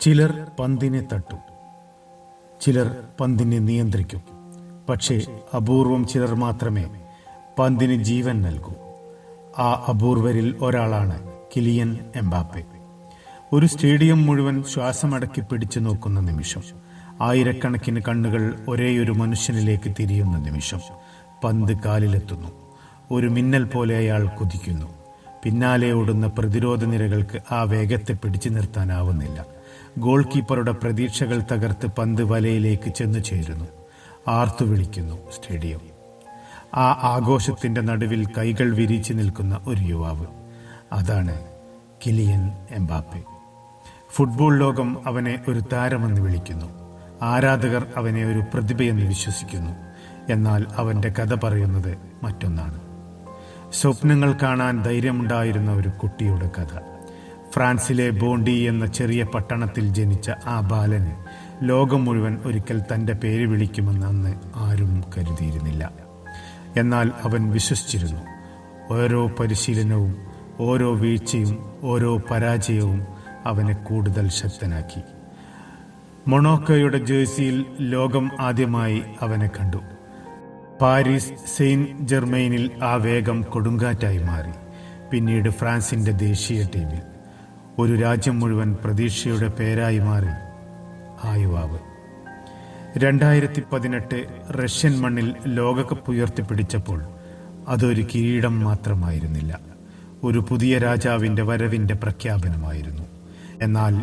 ചിലർ പന്തിനെ തട്ടും, ചിലർ പന്തിനെ നിയന്ത്രിക്കും. പക്ഷേ അപൂർവം ചിലർ മാത്രമേ പന്തിന് ജീവൻ നൽകൂ. ആ അപൂർവരിൽ ഒരാളാണ് കിലിയൻ എംബാപ്പെ. ഒരു സ്റ്റേഡിയം മുഴുവൻ ശ്വാസമടക്കി പിടിച്ചു നോക്കുന്ന നിമിഷം, ആയിരക്കണക്കിന് കണ്ണുകൾ ഒരേയൊരു മനുഷ്യനിലേക്ക് തിരിയുന്ന നിമിഷം, പന്ത് കാലിലെത്തുന്നു. ഒരു മിന്നൽ പോലെ അയാൾ കുതിക്കുന്നു. പിന്നാലെ ഓടുന്ന പ്രതിരോധ നിരകൾക്ക് ആ വേഗത്തെ പിടിച്ചു നിർത്താനാവുന്നില്ല. ഗോൾ കീപ്പറുടെ പ്രതീക്ഷകൾ തകർത്ത് പന്ത് വലയിലേക്ക് ചെന്നു ചേരുന്നു. ആർത്തു വിളിക്കുന്നു സ്റ്റേഡിയം. ആ ആഘോഷത്തിന്റെ നടുവിൽ കൈകൾ വിരിച്ചു നിൽക്കുന്ന ഒരു യുവാവ്, അതാണ് കിലിയൻ എംബാപ്പെ. ഫുട്ബോൾ ലോകം അവനെ ഒരു താരമെന്ന് വിളിക്കുന്നു. ആരാധകർ അവനെ ഒരു പ്രതിഭയെന്ന് വിശ്വസിക്കുന്നു. എന്നാൽ അവന്റെ കഥ പറയുന്നത് മറ്റൊന്നാണ്. സ്വപ്നങ്ങൾ കാണാൻ ധൈര്യമുണ്ടായിരുന്ന ഒരു കുട്ടിയുടെ കഥ. ഫ്രാൻസിലെ ബോണ്ടി എന്ന ചെറിയ പട്ടണത്തിൽ ജനിച്ച ആ ബാലന് ലോകം മുഴുവൻ ഒരിക്കൽ തൻ്റെ പേര് വിളിക്കുമെന്ന് അന്ന് ആരും കരുതിയിരുന്നില്ല. എന്നാൽ അവൻ വിശ്വസിച്ചിരുന്നു. ഓരോ പരിശീലനവും, ഓരോ വീഴ്ചയും, ഓരോ പരാജയവും അവനെ കൂടുതൽ ശക്തനാക്കി. മൊണോക്കോയുടെ ജേഴ്സിയിൽ ലോകം ആദ്യമായി അവനെ കണ്ടു. പാരീസ് സെയിന്റ് ജെർമെയിനിൽ ആ വേഗം കൊടുങ്കാറ്റായി മാറി. പിന്നീട് ഫ്രാൻസിന്റെ ദേശീയ ടീമിൽ ഒരു രാജ്യം മുഴുവൻ പ്രതീക്ഷയുടെ പേരായി മാറി ആ യുവാവ്. 2018 റഷ്യൻ മണ്ണിൽ ലോകകപ്പ് ഉയർത്തിപ്പിടിച്ചപ്പോൾ അതൊരു കിരീടം മാത്രമായിരുന്നില്ല, ഒരു പുതിയ രാജാവിന്റെ വരവിന്റെ പ്രഖ്യാപനമായിരുന്നു. എന്നാൽ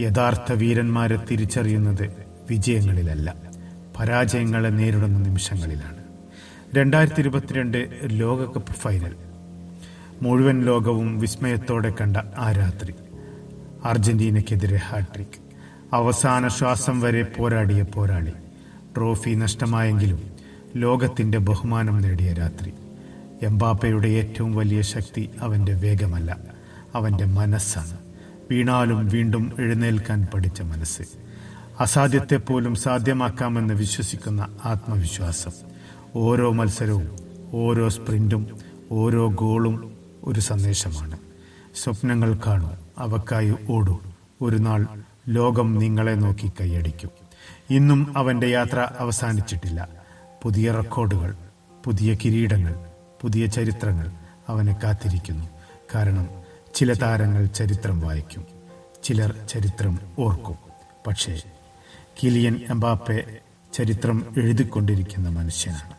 യഥാർത്ഥ വീരന്മാരെ തിരിച്ചറിയുന്നത് വിജയങ്ങളിലല്ല, പരാജയങ്ങളെ നേരിടുന്ന നിമിഷങ്ങളിലാണ്. 2022 ലോകകപ്പ് ഫൈനൽ മുഴുവൻ ലോകവും വിസ്മയത്തോടെ കണ്ട ആ രാത്രി. അർജന്റീനയ്ക്കെതിരെ ഹാട്രിക്, അവസാന ശ്വാസം വരെ പോരാടിയ പോരാളി. ട്രോഫി നഷ്ടമായെങ്കിലും ലോകത്തിന്റെ ബഹുമാനം നേടിയ രാത്രി. എംബാപ്പയുടെ ഏറ്റവും വലിയ ശക്തി അവന്റെ വേഗമല്ല, അവന്റെ മനസ്സാണ്. വീണാലും വീണ്ടും എഴുന്നേൽക്കാൻ പഠിച്ച മനസ്സ്, അസാധ്യത്തെപ്പോലും സാധ്യമാക്കാമെന്ന് വിശ്വസിക്കുന്ന ആത്മവിശ്വാസം. ഓരോ മത്സരവും, ഓരോ സ്പ്രിന്റും, ഓരോ ഗോളും ഒരു സന്ദേശമാണ്. സ്വപ്നങ്ങൾ കാണൂ, അവക്കായി ഓടൂ. ഒരു നാൾ ലോകം നിങ്ങളെ നോക്കി കൈയടിക്കും. ഇന്നും അവന്റെ യാത്ര അവസാനിച്ചിട്ടില്ല. പുതിയ റെക്കോർഡുകൾ, പുതിയ കിരീടങ്ങൾ, പുതിയ ചരിത്രങ്ങൾ അവനെ കാത്തിരിക്കുന്നു. കാരണം ചില താരങ്ങൾ ചരിത്രം വായിക്കും, ചിലർ ചരിത്രം ഓർക്കും. പക്ഷേ കിലിയൻ എംബാപ്പെ ചരിത്രം എഴുതിക്കൊണ്ടിരിക്കുന്ന മനുഷ്യനാണ്.